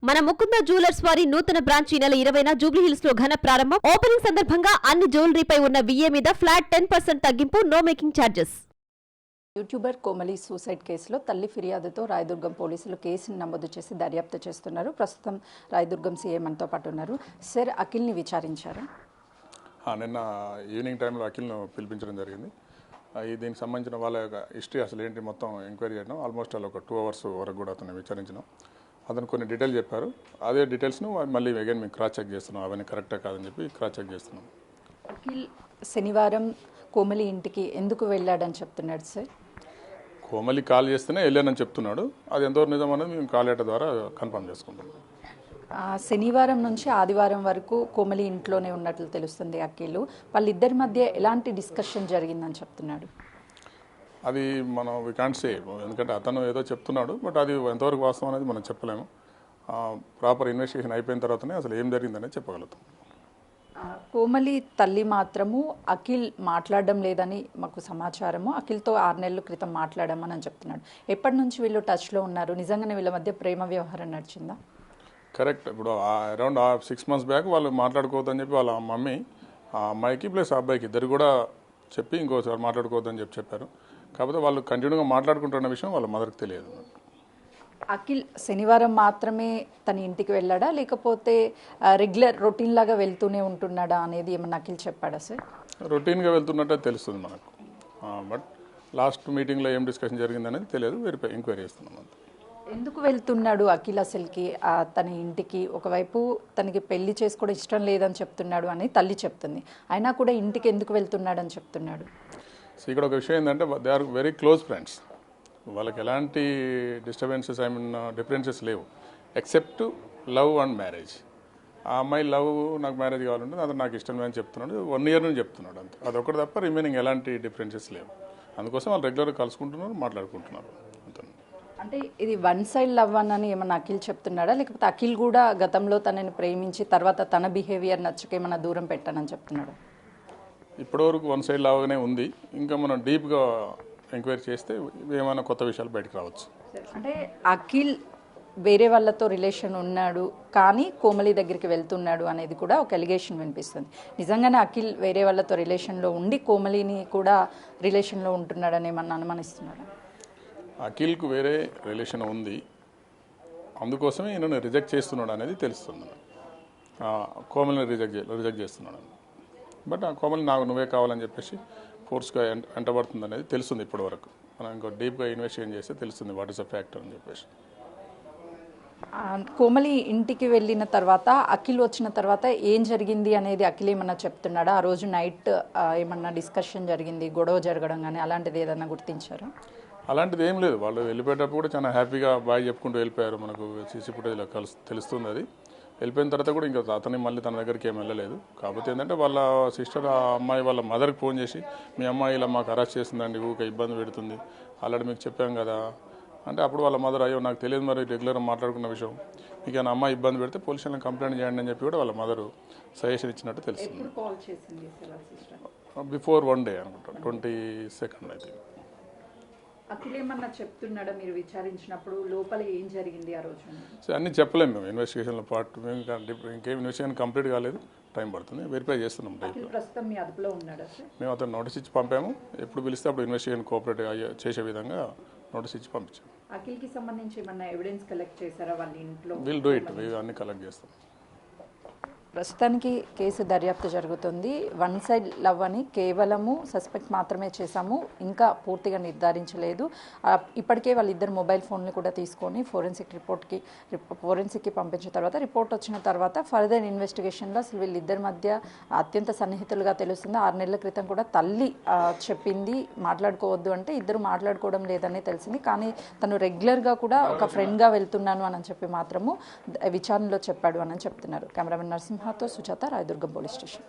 మన ముకుంద జ్యువెలర్స్ వారి నూతన బ్రాంచ్ ఈ నెల 20న జూబ్లీహిల్స్ లో ఘన ప్రారంభం. ఓపెనింగ్ సందర్భంగా అన్ని జ్యువెలరీపై ఉన్న VA మీద ఫ్లాట్ 10% తగ్గింపు, no making charges. YouTuber Komali suicide కేసులో తల్లి ఫిర్యాదుతో రాయదుర్గం పోలీసులు కేసును నమోదు చేసి దర్యాప్తు చేస్తున్నారు. ప్రస్తుతం రాయదుర్గం సీఐ మనతో పాటు ఉన్నారు. సార్, అఖిల్ని విచారించారా? నిన్న ఈవినింగ్ టైంలో అఖిల్ను పిలిపించడం జరిగింది. దీనికి సంబంధించిన వాళ్ళ యొక్క హిస్టరీ అసలు ఏంటి మొత్తం ఎంక్వైరీ చేయడం. ఆల్మోస్ట్ వాళ్ళు ఒక 2 hours వరకు కూడా అతను విచారించినాం. అతను కొన్ని డీటెయిల్స్ చెప్పారు. అదే డీటెయిల్స్ను మళ్ళీ అగైన్ మేము క్రాస్ చెక్ చేస్తున్నాం. అవన్నీ కరెక్టా కాదని చెప్పి క్రాస్ చెక్ చేస్తున్నాం. అఖిల్ శనివారం కోమలి ఇంటికి ఎందుకు వెళ్ళాడని చెప్తున్నాడు సార్? కోమలి కాల్ చేస్తేనే వెళ్ళానని చెప్తున్నాడు. అది ఎంతవరకు నిజం అనేది మేము కాల్ లెటర్ ద్వారా కన్ఫర్మ్ చేసుకుంటాం. శనివారం నుంచి ఆదివారం వరకు కోమలి ఇంట్లోనే ఉన్నట్లు తెలుస్తుంది అఖిల్. వాళ్ళిద్దరి మధ్య ఎలాంటి డిస్కషన్ జరిగిందని చెప్తున్నాడు? అది మనం వి కాంట్ సే, ఎందుకంటే అతను ఏదో చెప్తున్నాడు. బట్ అది ఎంతవరకు వాస్తవం అనేది మనం చెప్పలేము. ప్రాపర్ ఇన్వెస్టిగేషన్ అయిపోయిన తర్వాతనే అసలు ఏం జరిగిందనేది చెప్పగలుగుతాం. కోమలి తల్లి మాత్రము అఖిల్ మాట్లాడడం లేదని మాకు సమాచారము. అఖిల్తో 6 నెలల క్రితం మాట్లాడామని చెప్తున్నాడు. ఎప్పటి నుంచి వీళ్ళు టచ్లో ఉన్నారు? నిజంగానే వీళ్ళ మధ్య ప్రేమ వ్యవహారం నడిచిందా? కరెక్ట్. ఇప్పుడు అరౌండ్ 6 months బ్యాక్ వాళ్ళు మాట్లాడుకోవద్దని చెప్పి వాళ్ళ మమ్మీ ఆ అమ్మాయికి ప్లస్ ఆ అబ్బాయికి ఇద్దరు కూడా చెప్పి ఇంకోసారి మాట్లాడుకోవద్దని చెప్పారు. కాకపోతే వాళ్ళు కంటిన్యూగా మాట్లాడుకుంటున్న విషయం వాళ్ళ మదర్కి తెలియదు. అఖిల్ శనివారం మాత్రమే తన ఇంటికి వెళ్ళాడా, లేకపోతే రెగ్యులర్ రొటీన్ లాగా వెళ్తూనే ఉంటున్నాడా అనేది ఏమన్నా అఖిల్ చెప్పాడా సార్? రొటీన్గా వెళ్తున్నట్టే తెలుస్తుంది మనకు. బట్ లాస్ట్ మీటింగ్లో ఏం డిస్కషన్ జరిగిందనేది తెలియదు. ఎంక్వైరీ చేస్తున్నాం అంతే. ఎందుకు వెళ్తున్నాడు అఖిల్ అసలుకి తన ఇంటికి? ఒకవైపు తనకి పెళ్లి చేసుకోవడం ఇష్టం లేదని చెప్తున్నాడు అని తల్లి చెప్తుంది. అయినా కూడా ఇంటికి ఎందుకు వెళ్తున్నాడు అని చెప్తున్నాడు? సో ఇక్కడ ఒక విషయం ఏంటంటే they are very close friends. వాళ్ళకి ఎలాంటి డిస్టర్బెన్సెస్ డిఫరెన్సెస్ లేవు ఎక్సెప్ట్ లవ్ అండ్ మ్యారేజ్. ఆ అమ్మాయి లవ్ నాకు మ్యారేజ్ కావాలంటే అది నాకు ఇష్టం అని చెప్తున్నాడు. 1 year నుంచి చెప్తున్నాడు అంతే. అదొకటి తప్ప రిమైనింగ్ ఎలాంటి డిఫరెన్సెస్ లేవు. అందుకోసం వాళ్ళు రెగ్యులర్గా కలుసుకుంటున్నారు, మాట్లాడుకుంటున్నారు అంతే. అంటే ఇది 1 side లవ్ అని ఏమన్నా అఖిల్ చెప్తున్నాడా, లేకపోతే అఖిల్ కూడా గతంలో తనని ప్రేమించి తర్వాత తన బిహేవియర్ నచ్చక ఏమన్నా దూరం పెట్టానని చెప్తున్నాడు? ఇప్పటివరకు 1 side లాగానే ఉంది. ఇంకా మనం డీప్గా ఎంక్వైరీ చేస్తే ఏమైనా కొత్త విషయాలు బయటకు రావచ్చు. అంటే అఖిల్ వేరే వాళ్ళతో రిలేషన్ ఉన్నాడు కానీ కోమలి దగ్గరికి వెళ్తున్నాడు అనేది కూడా ఒక ఎలిగేషన్ వినిపిస్తుంది. నిజంగానే అఖిల్ వేరే వాళ్ళతో రిలేషన్లో ఉండి కోమలిని కూడా రిలేషన్లో ఉంటున్నాడని ఏమన్నా అనుమానిస్తున్నాడు? అఖిల్కు వేరే రిలేషన్ ఉంది, అందుకోసమే ఈయనను రిజెక్ట్ చేస్తున్నాడు అనేది తెలుస్తుంది. కోమలిని రిజెక్ట్ చేస్తున్నాడు. బట్ ఆ కోమలి నాకు నువ్వే కావాలని చెప్పేసి ఫోర్స్గా వెంటబడుతుంది అనేది తెలుస్తుంది ఇప్పటి వరకు. మనం ఇంకో డీప్గా ఇన్వెస్టిగేట్ చేస్తే తెలుస్తుంది వాట్ ఈస్ ద ఫ్యాక్టర్ అని చెప్పేసి. కోమలి ఇంటికి వెళ్ళిన తర్వాత అఖిల్ వచ్చిన తర్వాత ఏం జరిగింది అనేది అఖిల్ ఏమన్నా చెప్తున్నాడా? ఆ రోజు నైట్ ఏమన్నా డిస్కషన్ జరిగింది, గొడవ జరగడం కానీ అలాంటిది ఏదన్నా గుర్తించారా? అలాంటిది ఏం లేదు. వాళ్ళు వెళ్ళిపోయేటప్పుడు కూడా చాలా హ్యాపీగా బాయ్ చెప్పుకుంటూ వెళ్ళిపోయారు. మనకు సీసీ ఫుటేజ్లో తెలుస్తుంది. అది వెళ్ళిపోయిన తర్వాత కూడా ఇంకా అతని మళ్ళీ తన దగ్గరికి ఏం వెళ్ళలేదు. కాకపోతే ఏంటంటే వాళ్ళ సిస్టర్ ఆ అమ్మాయి వాళ్ళ మదర్కి ఫోన్ చేసి మీ అమ్మాయి ఇలా మాకు అరెస్ట్ చేసిందండి, ఊరికే ఇబ్బంది పెడుతుంది, ఆల్రెడీ మీకు చెప్పాం కదా అంటే అప్పుడు వాళ్ళ మదర్ అయ్యో నాకు తెలియదు మరి రెగ్యులర్గా మాట్లాడుకున్న విషయం, మీకు ఏమైనా అమ్మాయి ఇబ్బంది పెడితే పోలీస్ స్టేషన్లో కంప్లైంట్ చేయండి అని చెప్పి కూడా వాళ్ళ మదరు సజెషన్ ఇచ్చినట్టు తెలుస్తుంది. బిఫోర్ 1 day అనుకుంటా, 22nd అయితే. అఖిల్ ఏమన్నా చెప్తున్నాడా మీరు విచారించినప్పుడు లోపల ఏం జరిగింది ఆ రోజు? సో అన్నీ చెప్పలేము మేము ఇన్వెస్టిగేషన్లో పార్ట్. మేము ఇంకేం ఇన్వెస్టిగేషన్ కంప్లీట్ కాలేదు, టైం పడుతుంది. వెరిఫై చేస్తున్నాం. ప్రస్తుతం మీ అదుపులో ఉన్నాడా సార్? మేము అతను నోటీస్ ఇచ్చి పంపాము. ఎప్పుడు పిలిస్తే అప్పుడు ఇన్వెస్టిగేషన్ కోఆపరేట్ చేసే విధంగా నోటీస్ ఇచ్చి పంపించాము. అఖిల్కి సంబంధించి ఏమన్నా ఎవిడెన్స్ కలెక్ట్ చేశారా వాళ్ళ ఇంట్లో? విల్ డూ ఇట్, అన్ని కలెక్ట్ చేస్తాం. ప్రస్తుతానికి కేసు దర్యాప్తు జరుగుతుంది. 1 side లవ్ అని కేవలము సస్పెక్ట్ మాత్రమే చేశాము, ఇంకా పూర్తిగా నిర్ధారించలేదు. ఇప్పటికే వాళ్ళిద్దరు మొబైల్ ఫోన్లు కూడా తీసుకొని ఫోరెన్సిక్కి పంపించిన తర్వాత రిపోర్ట్ వచ్చిన తర్వాత ఫర్దర్ ఇన్వెస్టిగేషన్లో అసలు వీళ్ళిద్దరి మధ్య అత్యంత సన్నిహితులుగా తెలుస్తుంది. 6 నెలల క్రితం కూడా తల్లి చెప్పింది మాట్లాడుకోవద్దు అంటే ఇద్దరు మాట్లాడుకోవడం లేదని తెలిసింది. కానీ తను రెగ్యులర్గా కూడా ఒక ఫ్రెండ్గా వెళ్తున్నాను అని చెప్పి మాత్రము విచారణలో చెప్పాడు అని చెప్తున్నారు. కెమెరామెన్ నరసింహతో సుజాత, రాయదుర్గం పోలీస్ స్టేషన్.